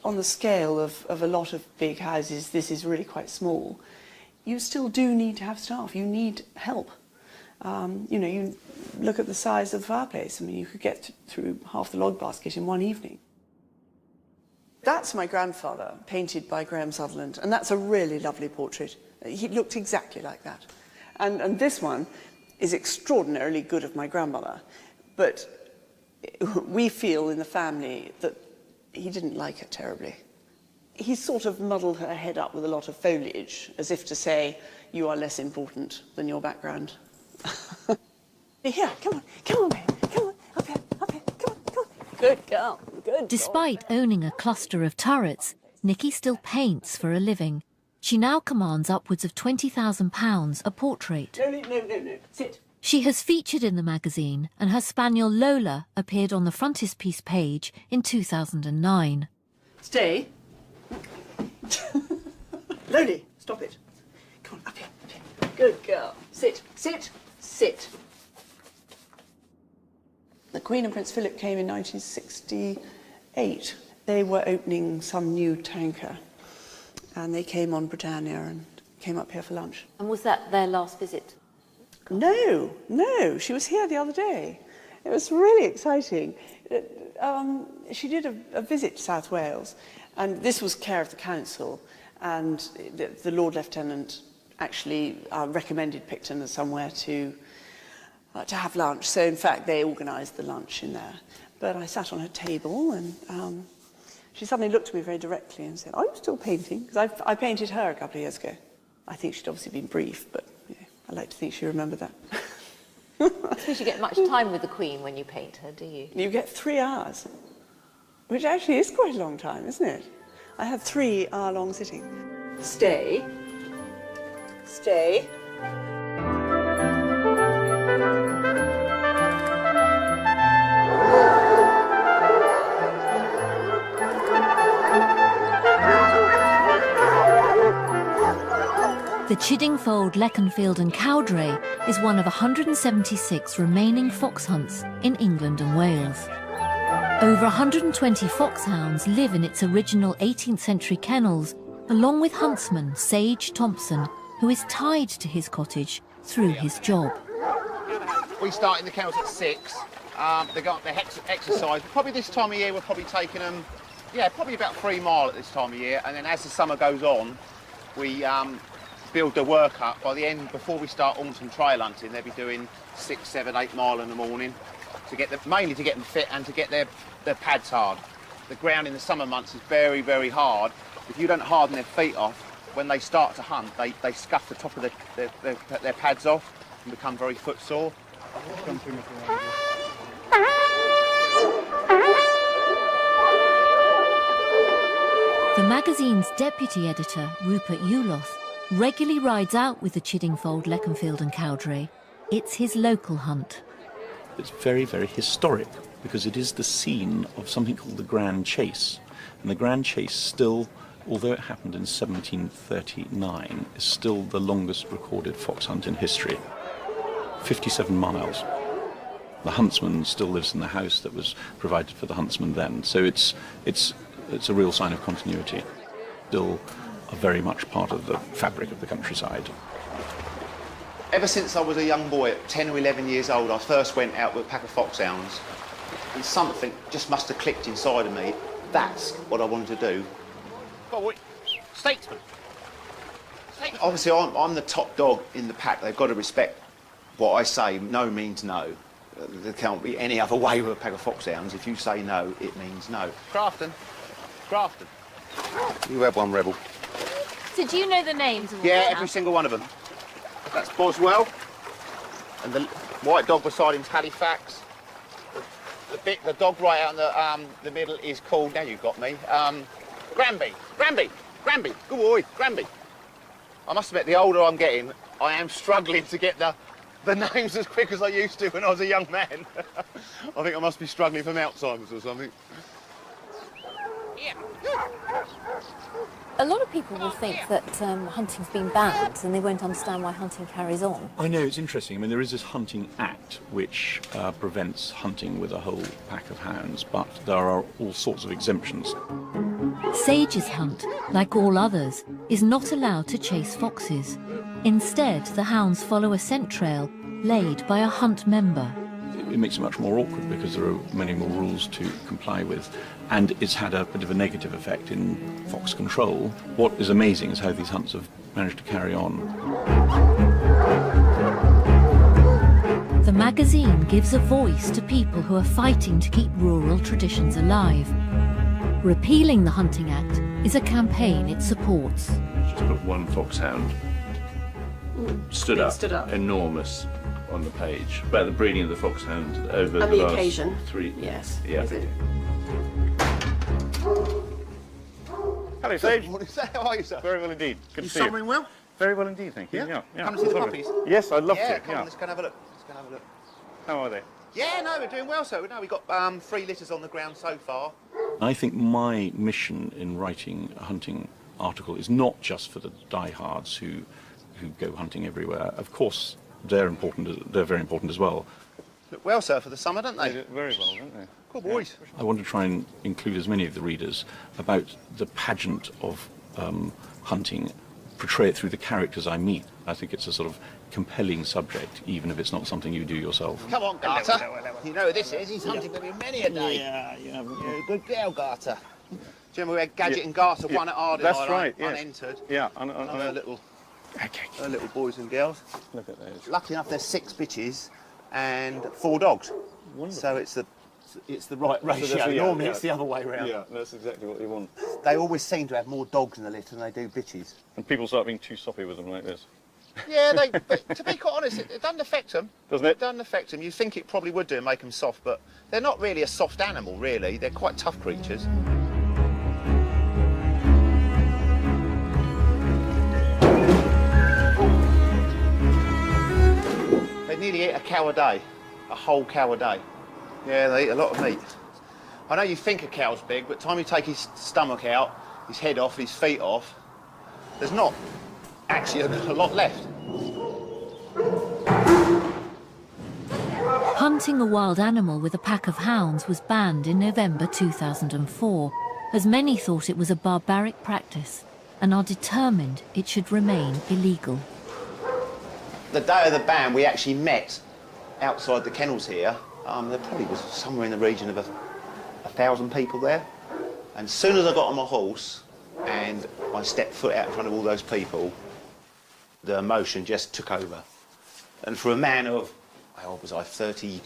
S18: On the scale of a lot of big houses, this is really quite small. You still do need to have staff. You need help. You know, you look at the size of the fireplace. I mean, you could get through half the log basket in one evening. That's my grandfather, painted by Graham Sutherland, and that's a really lovely portrait. He looked exactly like that. And this one is extraordinarily good of my grandmother, but we feel in the family that he didn't like her terribly. He sort of muddled her head up with a lot of foliage, as if to say, you are less important than your background. Here, come on, babe, come on, up here, come on. Good girl, good.
S1: Despite owning a cluster of turrets, Nicky still paints for a living. She now commands upwards of £20,000 a portrait.
S18: No, sit.
S1: She has featured in the magazine, and her spaniel Lola appeared on the frontispiece page in 2009.
S18: Stay. Loli, stop it. Come on, up here. Good girl. Sit. The Queen and Prince Philip came in 1968. They were opening some new tanker, and they came on Britannia and came up here for lunch.
S9: And was that their last visit?
S18: No, she was here the other day. It was really exciting. She did a visit to South Wales, and this was care of the council, and the Lord Lieutenant actually recommended Picton as somewhere to have lunch. So in fact, they organised the lunch in there. But I sat on her table, and she suddenly looked at me very directly and said, "Are you still painting?" Because I painted her a couple of years ago. I think she'd obviously been brief, but I like to think she remembered that.
S9: I suppose you get much time with the Queen when you paint her, do you?
S18: You get 3 hours, which actually is quite a long time, isn't it? I had 3 hour-long sitting. Stay.
S1: The Chiddingfold, Leconfield and Cowdray is one of 176 remaining fox hunts in England and Wales. Over 120 foxhounds live in its original 18th century kennels, along with huntsman Sage Thompson, who is tied to his cottage through his job.
S6: We start in the kennels at 6. They go up their exercise. Probably this time of year we're probably taking them, probably about 3 mile at this time of year. And then as the summer goes on, we build the work up. By the end, before we start autumn trail hunting, they'll be doing 6, 7, 8 mile in the morning to get them, mainly to get them fit and to get their pads hard. The ground in the summer months is very, very hard. If you don't harden their feet off, when they start to hunt, they scuff the top of their pads off and become very footsore.
S1: The magazine's deputy editor, Rupert Uloth, regularly rides out with the Chiddingfold, Leconfield and Cowdray. It's his local hunt.
S19: It's very, very historic because it is the scene of something called the Grand Chase. And the Grand Chase still, although it happened in 1739, is still the longest recorded fox hunt in history. 57 miles. The huntsman still lives in the house that was provided for the huntsman then. So it's a real sign of continuity. Still very much part of the fabric of the countryside.
S6: Ever since I was a young boy, at 10 or 11 years old, I first went out with a pack of foxhounds, and something just must have clicked inside of me. That's what I wanted to do. Statesman. Obviously, I'm the top dog in the pack. They've got to respect what I say. No means no. There can't be any other way with a pack of foxhounds. If you say no, it means no. Crafton. Crafton. You have one, Rebel.
S9: So do you know the names of all
S6: Yeah,
S9: the
S6: every
S9: hounds?
S6: single one of them. That's Boswell. And the white dog beside him's Halifax. The dog right out in the middle is called, now you've got me, Granby. Granby. Granby. Good boy. Granby. I must admit, the older I'm getting, I am struggling to get the names as quick as I used to when I was a young man. I think I must be struggling from Alzheimer's or something.
S1: A lot of people will think that hunting's been banned and they won't understand why hunting carries on.
S19: I know, it's interesting. I mean, there is this Hunting Act which prevents hunting with a whole pack of hounds, but there are all sorts of exemptions.
S1: Sage's hunt, like all others, is not allowed to chase foxes. Instead, the hounds follow a scent trail laid by a hunt member.
S19: It makes it much more awkward because there are many more rules to comply with, and it's had a bit of a negative effect in fox control. What is amazing is how these hunts have managed to carry on.
S1: The magazine gives a voice to people who are fighting to keep rural traditions alive. Repealing the Hunting Act is a campaign it supports.
S3: Just put one foxhound stood up, enormous, on the page about the breeding of the foxhound over
S20: And
S3: the
S20: the
S3: last
S20: occasion.
S3: 3.
S20: Yes.
S3: Yeah.
S20: Is it?
S6: Hello, Sage. How are you, sir?
S3: Very well indeed. Good
S6: You
S3: to see you.
S6: summering well?
S3: Very well indeed, thank you.
S6: Yeah?
S3: Yeah.
S6: Come and see the
S3: Lovely.
S6: puppies?
S3: Yes, I'd love
S6: yeah,
S3: to.
S6: Come
S3: Yeah.
S6: on, let's go and have a look. Let's go and have a look.
S3: How are they?
S6: Yeah, no, we're doing well, sir. No, we've got 3 litters on the ground so far.
S19: I think my mission in writing a hunting article is not just for the diehards who go hunting everywhere. Of course, they're very important as well.
S6: Look well, sir, for the summer, don't they?
S3: They do very well, don't they?
S6: Good boys.
S19: I want to try and include as many of the readers about the pageant of hunting, portray it through the characters I meet. I think it's a sort of compelling subject, even if it's not something you do yourself.
S6: Come on, Garter. You know who this is. He's hunted with me many a day.
S3: Yeah, yeah.
S6: You're a good girl, Garter. Do you remember we had Gadget and Garter won at Ardingly?
S3: That's right, yes.
S6: Unentered.
S3: Yeah,
S6: Her little boys and girls.
S3: Look at those.
S6: Lucky enough, there's 6 bitches and 4 dogs.
S3: Wonderful.
S6: So it's the right ratio. Normally it's the other way round.
S3: Yeah, that's exactly what you want.
S6: They always seem to have more dogs in the litter than they do bitches.
S3: And people start being too soppy with them like this.
S6: Yeah, but to be quite honest, it doesn't affect them.
S3: Doesn't it?
S6: It doesn't affect them. You think it probably would do and make them soft, but they're not really a soft animal, really. They're quite tough creatures. They nearly eat a cow a day, a whole cow a day. Yeah, they eat a lot of meat. I know you think a cow's big, but time you take his stomach out, his head off, his feet off, there's not actually a lot left.
S1: Hunting a wild animal with a pack of hounds was banned in November 2004, as many thought it was a barbaric practice and are determined it should remain illegal.
S6: The day of the ban, we actually met outside the kennels here. There probably was somewhere in the region of 1,000 people there. And as soon as I got on my horse and I stepped foot out in front of all those people, the emotion just took over. And for a man of, how was I, 38,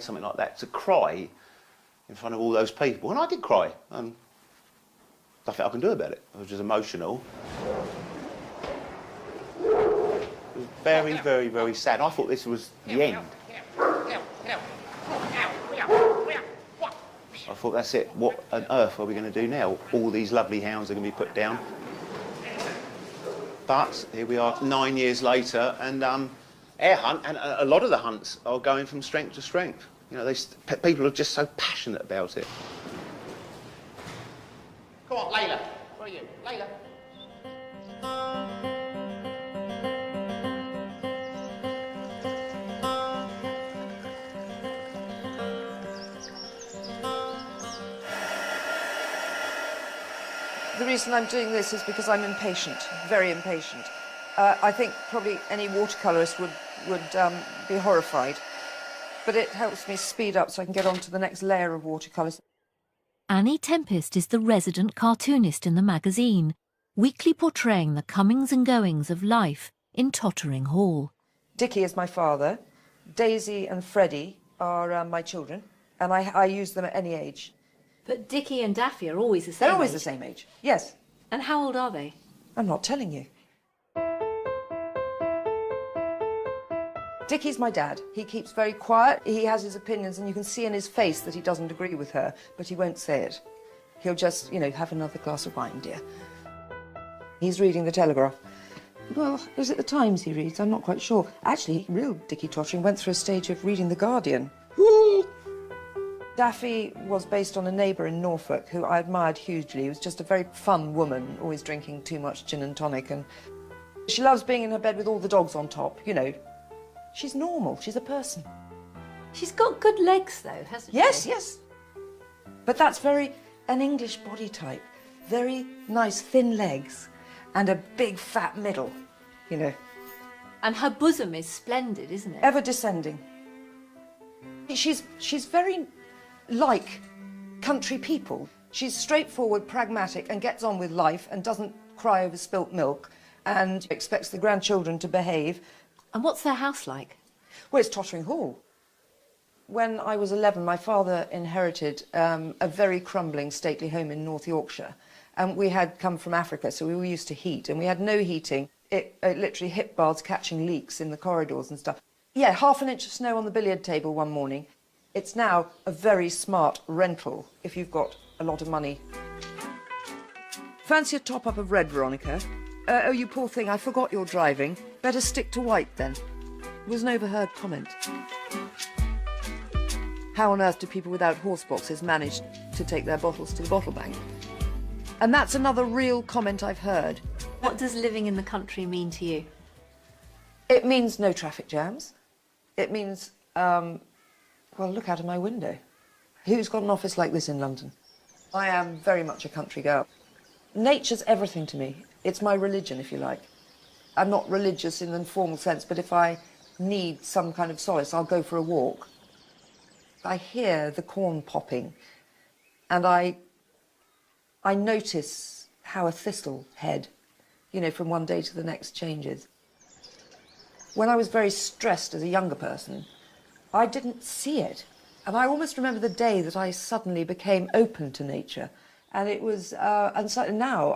S6: something like that, to cry in front of all those people, and I did cry, and nothing I can do about it. I was just emotional. It was very, very, very sad. I thought this was the end. I thought, that's it. What on earth are we going to do now? All these lovely hounds are going to be put down. But here we are 9 years later, and air hunt, and a lot of the hunts are going from strength to strength. You know, people are just so passionate about it. Come on, Layla. Where are you? Layla.
S4: The reason I'm doing this is because I'm impatient, very impatient. I think probably any watercolourist would be horrified, but it helps me speed up so I can get on to the next layer of watercolours.
S1: Annie Tempest is the resident cartoonist in the magazine, weekly portraying the comings and goings of life in Tottering Hall.
S4: Dickie is my father. Daisy and Freddie are my children, and I use them at any age.
S1: But Dickie and Daffy are always the same
S4: They're always
S1: age.
S4: the same age, yes.
S1: And how old are they?
S4: I'm not telling you. Dickie's my dad. He keeps very quiet. He has his opinions, and you can see in his face that he doesn't agree with her, but he won't say it. He'll just, you know, have another glass of wine, dear. He's reading the Telegraph. Well, is it the Times he reads? I'm not quite sure. Actually, real Dickie Tottering went through a stage of reading the Guardian. Daffy was based on a neighbour in Norfolk who I admired hugely. He was just a very fun woman, always drinking too much gin and tonic, and she loves being in her bed with all the dogs on top, you know. She's normal, she's a person.
S1: She's got good legs, though, hasn't she?
S4: Yes, yes. But that's very an English body type. Very nice, thin legs and a big, fat middle, you know.
S1: And her bosom is splendid, isn't it?
S4: Ever descending. She's very like country people. She's straightforward, pragmatic, and gets on with life and doesn't cry over spilt milk and expects the grandchildren to behave.
S1: And what's their house like?
S4: Well, it's Tottering Hall. When I was 11, my father inherited a very crumbling stately home in North Yorkshire. And we had come from Africa, so we were used to heat, and we had no heating. It literally hip baths catching leaks in the corridors and stuff. Yeah, half an inch of snow on the billiard table one morning. It's now a very smart rental if you've got a lot of money. Fancy a top-up of red, Veronica? Oh, you poor thing, I forgot you're driving. Better stick to white, then. It was an overheard comment. How on earth do people without horse boxes manage to take their bottles to the bottle bank? And that's another real comment I've heard.
S1: What does living in the country mean to you?
S4: It means no traffic jams. It means, well, look out of my window. Who's got an office like this in London? I am very much a country girl. Nature's everything to me. It's my religion, if you like. I'm not religious in the formal sense, but if I need some kind of solace, I'll go for a walk. I hear the corn popping, and I notice how a thistle head, you know, from one day to the next changes. When I was very stressed as a younger person, I didn't see it. And I almost remember the day that I suddenly became open to nature. And it was, and so now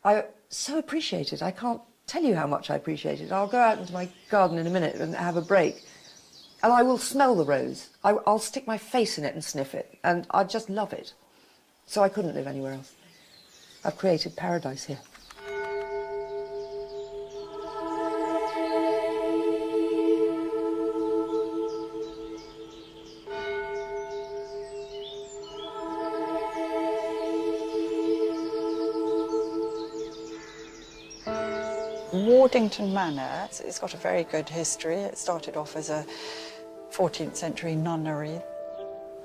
S4: I so appreciate it. I can't tell you how much I appreciate it. I'll go out into my garden in a minute and have a break. And I will smell the rose. I'll stick my face in it and sniff it. And I just love it. So I couldn't live anywhere else. I've created paradise here.
S20: Wardington Manor, it's got a very good history. It started off as a 14th century nunnery.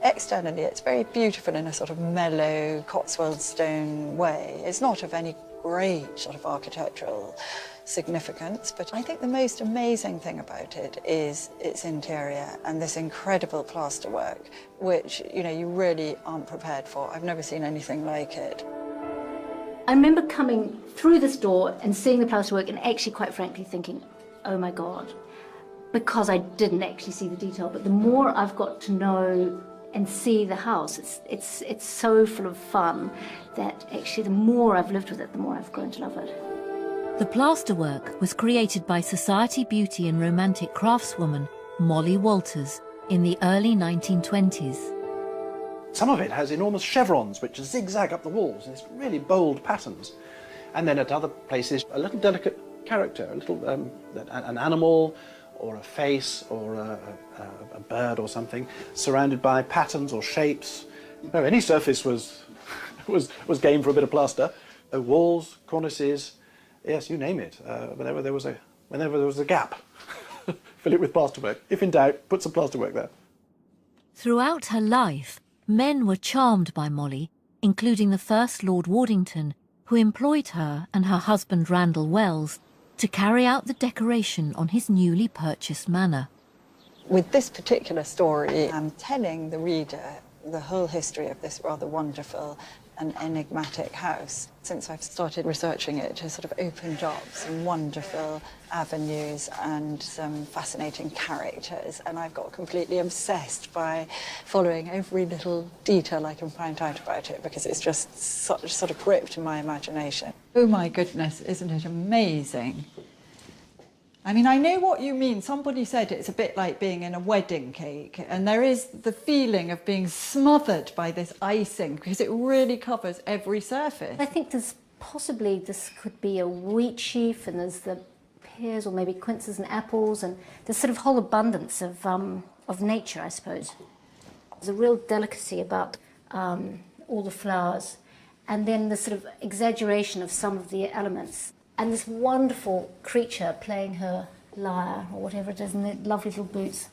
S20: Externally, it's very beautiful in a sort of mellow Cotswold stone way. It's not of any great sort of architectural significance, but I think the most amazing thing about it is its interior and this incredible plasterwork, which, you know, you really aren't prepared for. I've never seen anything like it.
S21: I remember coming through this door and seeing the plasterwork and actually, quite frankly, thinking, oh my God, because I didn't actually see the detail. But the more I've got to know and see the house, it's so full of fun that actually the more I've lived with it, the more I've grown to love it.
S1: The plasterwork was created by society beauty and romantic craftswoman Molly Walters in the early 1920s.
S5: Some of it has enormous chevrons which zigzag up the walls, and it's really bold patterns. And then at other places, a little delicate character, a little an animal or a face or a bird or something, surrounded by patterns or shapes. No, any surface was game for a bit of plaster. Walls, cornices, yes, you name it. Whenever there was a gap, fill it with plasterwork. If in doubt, put some plasterwork there.
S1: Throughout her life, men were charmed by Molly, including the first Lord Wardington, who employed her and her husband Randall Wells to carry out the decoration on his newly purchased manor.
S20: With this particular story, I'm telling the reader the whole history of this rather wonderful and enigmatic house. Since I've started researching it, has sort of opened up some wonderful avenues and some fascinating characters, and I've got completely obsessed by following every little detail I can find out about it, because it's just such sort of gripped my imagination. Oh my goodness, isn't it amazing? I mean, I know what you mean. Somebody said it's a bit like being in a wedding cake, and there is the feeling of being smothered by this icing, because it really covers every surface.
S21: I think this could be a wheat sheaf, and there's the pears or maybe quinces and apples, and there's sort of whole abundance of nature, I suppose. There's a real delicacy about all the flowers, and then the sort of exaggeration of some of the elements. And this wonderful creature playing her lyre, or whatever it is, in the lovely little boots.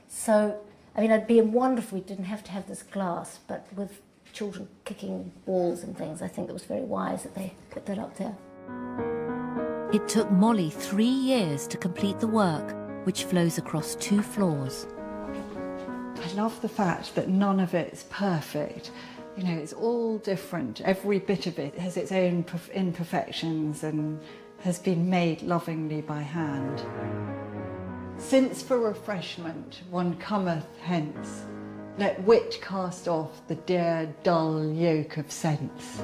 S21: So, I mean, it'd be wonderful if we didn't have to have this glass, but with children kicking balls and things, I think it was very wise that they put that up there.
S1: It took Molly 3 years to complete the work, which flows across 2 floors.
S20: I love the fact that none of it's perfect. You know, it's all different. Every bit of it has its own imperfections and has been made lovingly by hand. Since for refreshment one cometh hence, let wit cast off the dear dull yoke of sense.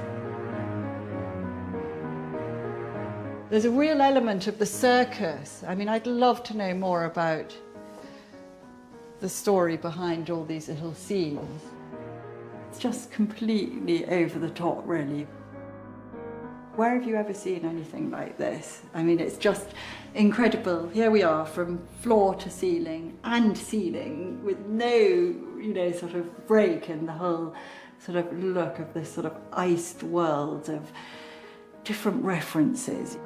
S20: There's a real element of the circus. I mean, I'd love to know more about the story behind all these little scenes. It's just completely over the top, really. Where have you ever seen anything like this? I mean, it's just incredible. Here we are, from floor to ceiling and ceiling, with no, you know, sort of break in the whole sort of look of this sort of iced world of different references.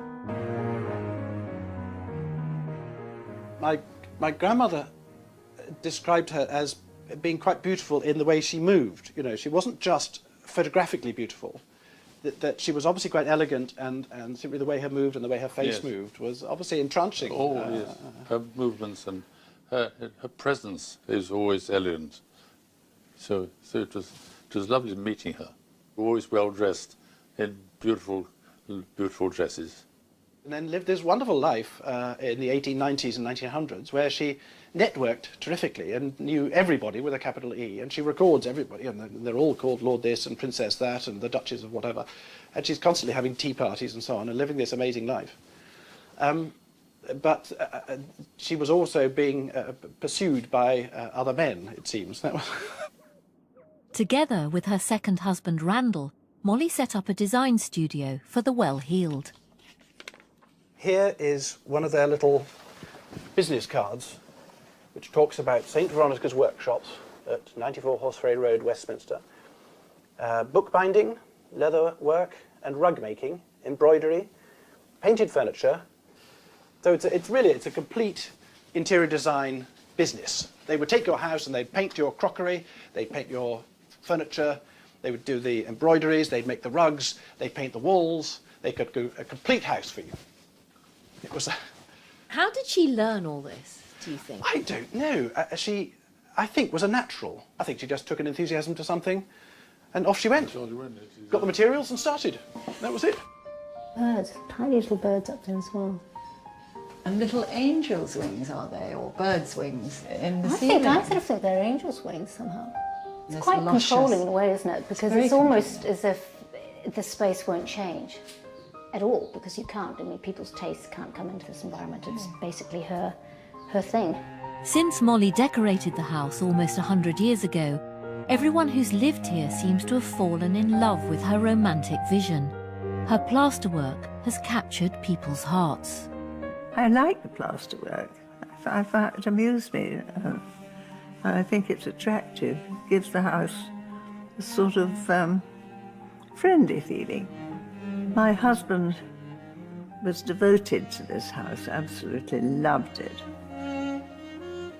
S2: My grandmother described her as being quite beautiful in the way she moved. You know, she wasn't just photographically beautiful, that she was obviously quite elegant, and simply the way her moved and the way her face moved was obviously entrancing.
S11: Oh, yes. Her movements and her presence is always elegant. So it was lovely meeting her. Always well dressed in beautiful dresses.
S2: And then lived this wonderful life in the 1890s and 1900s, where she networked terrifically and knew everybody with a capital E, and she records everybody, and they're all called Lord this and Princess that and the Duchess of whatever, and she's constantly having tea parties and so on and living this amazing life. But she was also being pursued by other men, it seems.
S1: Together with her second husband Randall, Molly set up a design studio for the well-heeled.
S2: Here is one of their little business cards, which talks about St. Veronica's workshops at 94 Horseferry Road, Westminster. Bookbinding, leather work and rug making, embroidery, painted furniture. So it's really a complete interior design business. They would take your house and they'd paint your crockery, they'd paint your furniture, they would do the embroideries, they'd make the rugs, they'd paint the walls, they could do a complete house for you. It was.
S22: How did she learn all this, do you think?
S2: I don't know. She, I think, was a natural. I think she just took an enthusiasm to something, and off she went. Got the materials and started. That was it.
S21: Birds, tiny little birds up there as well.
S20: And little angels' wings, are they, or birds' wings in the ceiling?
S21: I sort of think they're angels' wings somehow. It's
S20: It's
S21: quite
S20: luscious.
S21: controlling in a way, isn't it? Because
S20: very
S21: it's almost as if the space won't change at all, because you can't. I mean, people's tastes can't come into this environment. It's basically her thing.
S1: Since Molly decorated the house almost 100 years ago, everyone who's lived here seems to have fallen in love with her romantic vision. Her plasterwork has captured people's hearts.
S23: I like the plasterwork. I find it amused me. I think it's attractive. It gives the house a sort of friendly feeling. My husband was devoted to this house, absolutely loved it.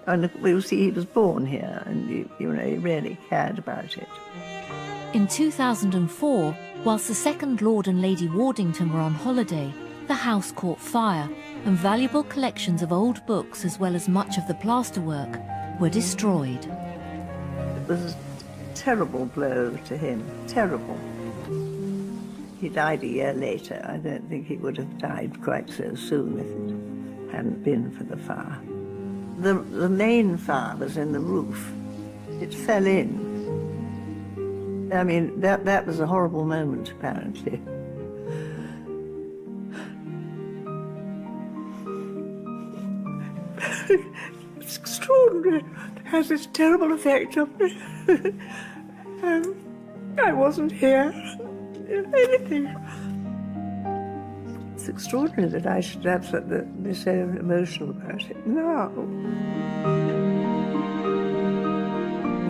S23: And we'll see, he was born here, and he really cared about it.
S1: In 2004, whilst the second Lord and Lady Wardington were on holiday, the house caught fire, and valuable collections of old books, as well as much of the plasterwork, were destroyed.
S23: It was terrible blow to him, terrible. He died a year later. I don't think he would have died quite so soon if it hadn't been for the fire. The main fire was in the roof. It fell in. I mean, that was a horrible moment, apparently. It's extraordinary. It has this terrible effect on me. I wasn't here. Anything. It's extraordinary that I should be so emotional about it now.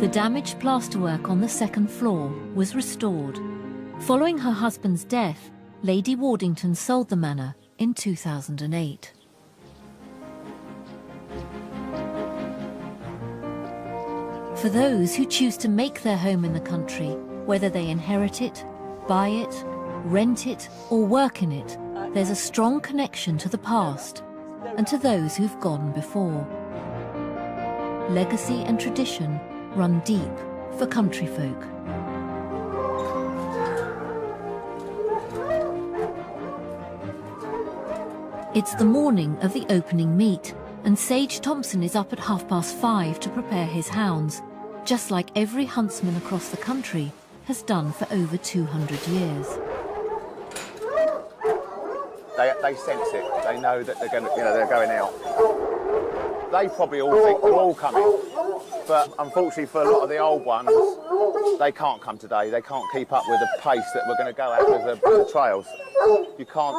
S1: The damaged plasterwork on the second floor was restored. Following her husband's death, Lady Wardington sold the manor in 2008. For those who choose to make their home in the country, whether they inherit it, buy it, rent it, or work in it, there's a strong connection to the past and to those who've gone before. Legacy and tradition run deep for country folk. It's the morning of the opening meet, and Sage Thompson is up at 5:30 to prepare his hounds, just like every huntsman across the country has done for over 200 years.
S6: They sense it. They know that they're going, they're going out. They probably all think we're all coming, but unfortunately for a lot of the old ones, they can't come today. They can't keep up with the pace that we're going to go at with the trails. You can't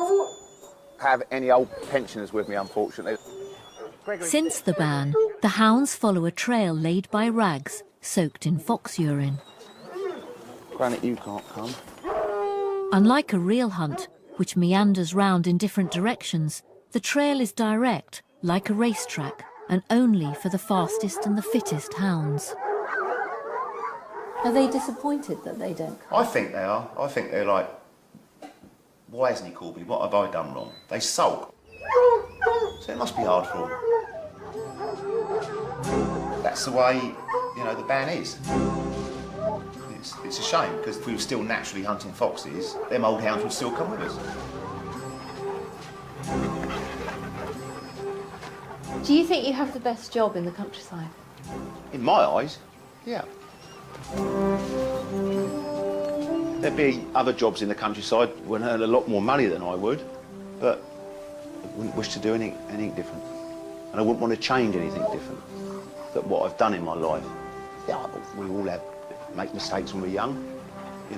S6: have any old pensioners with me, unfortunately.
S1: Since the ban, the hounds follow a trail laid by rags soaked in fox urine.
S6: Granite, you can't come.
S1: Unlike a real hunt, which meanders round in different directions, the trail is direct, like a racetrack, and only for the fastest and the fittest hounds.
S22: Are they disappointed that they don't come?
S12: I think they are. I think they're like, why hasn't he called me? What have I done wrong? They sulk. So it must be hard for them. That's the way, the ban is. It's a shame, because if we were still naturally hunting foxes, them old hounds would still come with us.
S22: Do you think you have the best job in the countryside?
S12: In my eyes, yeah. There'd be other jobs in the countryside would earn a lot more money than I would, but I wouldn't wish to do anything different. And I wouldn't want to change anything different than what I've done in my life. Yeah, we all make mistakes when we're young.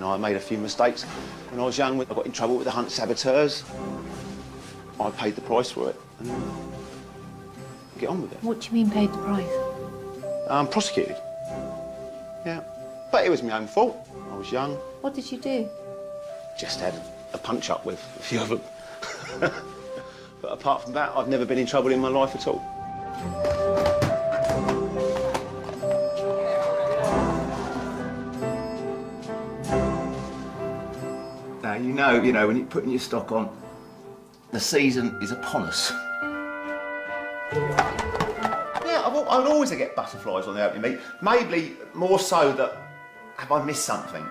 S12: I made a few mistakes when I was young. I got in trouble with the hunt saboteurs. I paid the price for it and get on with it.
S22: What do you mean paid the price?
S12: Prosecuted. Yeah. But it was my own fault. I was young.
S22: What did you do?
S12: Just had a punch-up with a few of them. But apart from that, I've never been in trouble in my life at all. Now, when you're putting your stock on, the season is upon us. Yeah, I'll always get butterflies on the opening meet. Maybe more so that, have I missed something?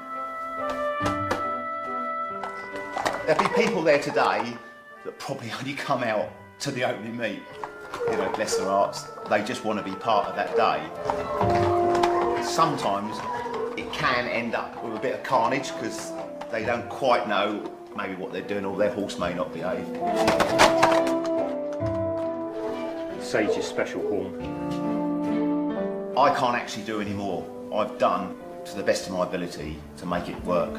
S12: There'll be people there today that probably only come out to the opening meet. Bless their hearts, they just want to be part of that day. Sometimes it can end up with a bit of carnage because they don't quite know maybe what they're doing, or their horse may not behave.
S13: Sage's special horn.
S12: I can't actually do any more. I've done to the best of my ability to make it work.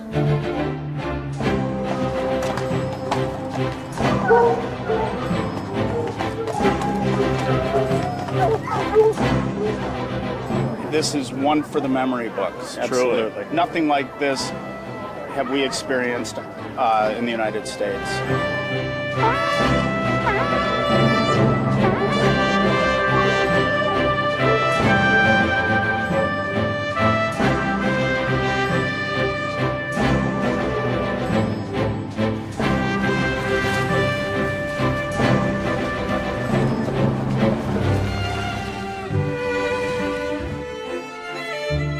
S14: This is one for the memory books.
S13: Truly.
S14: Absolutely. Nothing like this have we experienced in the United States.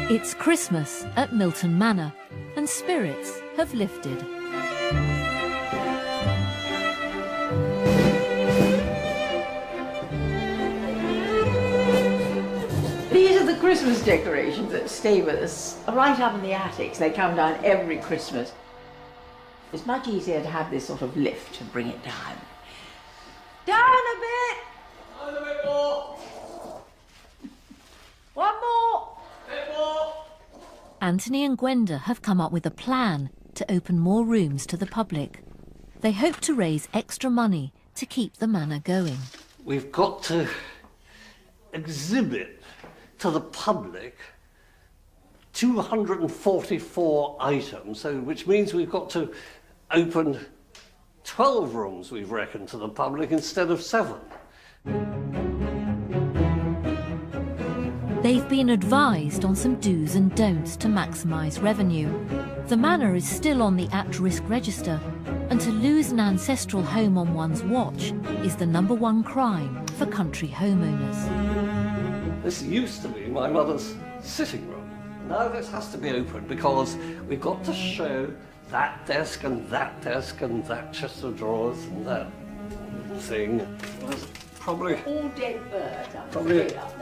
S1: It's Christmas at Milton Manor, and spirits have lifted.
S10: These are the Christmas decorations that stay with us right up in the attics. They come down every Christmas. It's much easier to have this sort of lift to bring it down. Down a bit!
S7: Down a bit more!
S10: One more!
S7: Bit more!
S1: Anthony and Gwenda have come up with a plan to open more rooms to the public. They hope to raise extra money to keep the manor going.
S7: We've got to exhibit to the public 244 items, so which means we've got to open 12 rooms, we've reckoned, to the public instead of 7.
S1: They've been advised on some do's and don'ts to maximise revenue. The manor is still on the at-risk register, and to lose an ancestral home on one's watch is the #1 crime for country homeowners.
S7: This used to be my mother's sitting room. Now this has to be open because we've got to show that desk and that desk and that chest of drawers and that thing. There's probably
S10: all dead birds.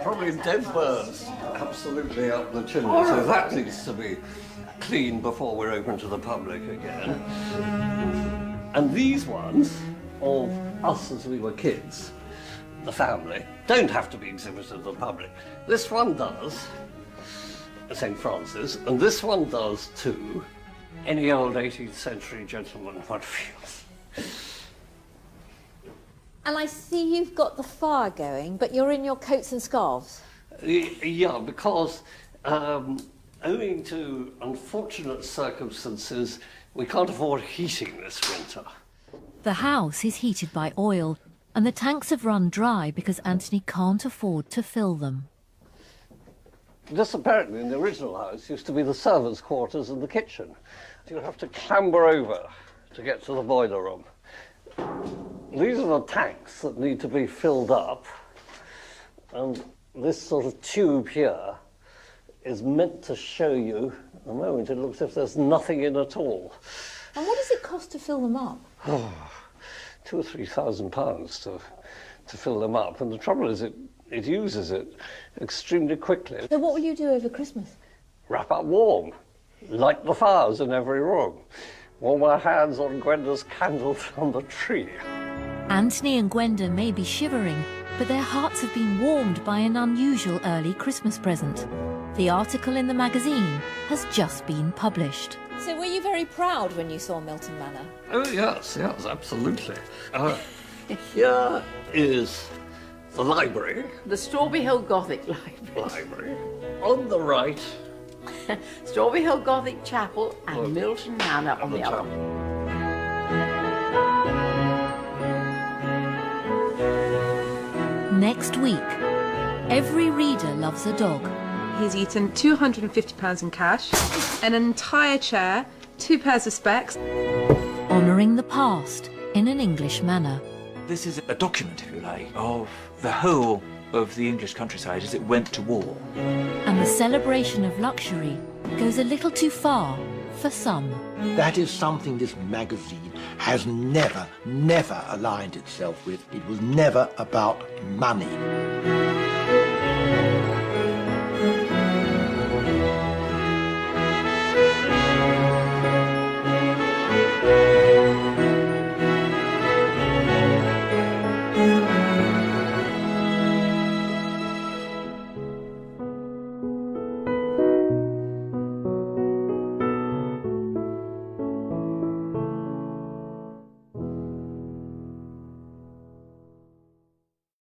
S7: Probably dead birds. Absolutely up the chimney. So that needs to be clean before we're open to the public again. And these ones, of us as we were kids, the family, don't have to be exhibited to the public. This one does, St. Francis, and this one does too. Any old 18th century gentleman would feel.
S9: And I see you've got the fire going, but you're in your coats and scarves.
S7: Yeah, because owing to unfortunate circumstances, we can't afford heating this winter.
S1: The house is heated by oil, and the tanks have run dry because Anthony can't afford to fill them.
S7: This apparently in the original house used to be the servants' quarters and the kitchen. You have to clamber over to get to the boiler room. These are the tanks that need to be filled up, and this sort of tube here is meant to show you, at the moment it looks as if there's nothing in at all.
S9: And what does it cost to fill them up?
S7: Oh, £2,000 or £3,000 to fill them up, and the trouble is it uses it extremely quickly.
S9: So what will you do over Christmas?
S7: Wrap up warm, light the fires in every room, warm our hands on Gwenda's candles on the tree.
S1: Anthony and Gwenda may be shivering, but their hearts have been warmed by an unusual early Christmas present. The article in the magazine has just been published.
S9: So were you very proud when you saw Milton Manor?
S7: Oh yes, absolutely. Here is the library.
S10: The Strawberry Hill Gothic
S7: Library. On the right,
S10: Strawberry Hill Gothic Chapel and Milton Manor on the other.
S1: Next week, every reader loves a dog.
S8: He's eaten £250 in cash, an entire chair, 2 pairs of specs.
S1: Honouring the past in an English manner.
S15: This is a document, if you like, of the whole of the English countryside as it went to war.
S1: And the celebration of luxury goes a little too far for some.
S16: That is something this magazine has never aligned itself with. It was never about money.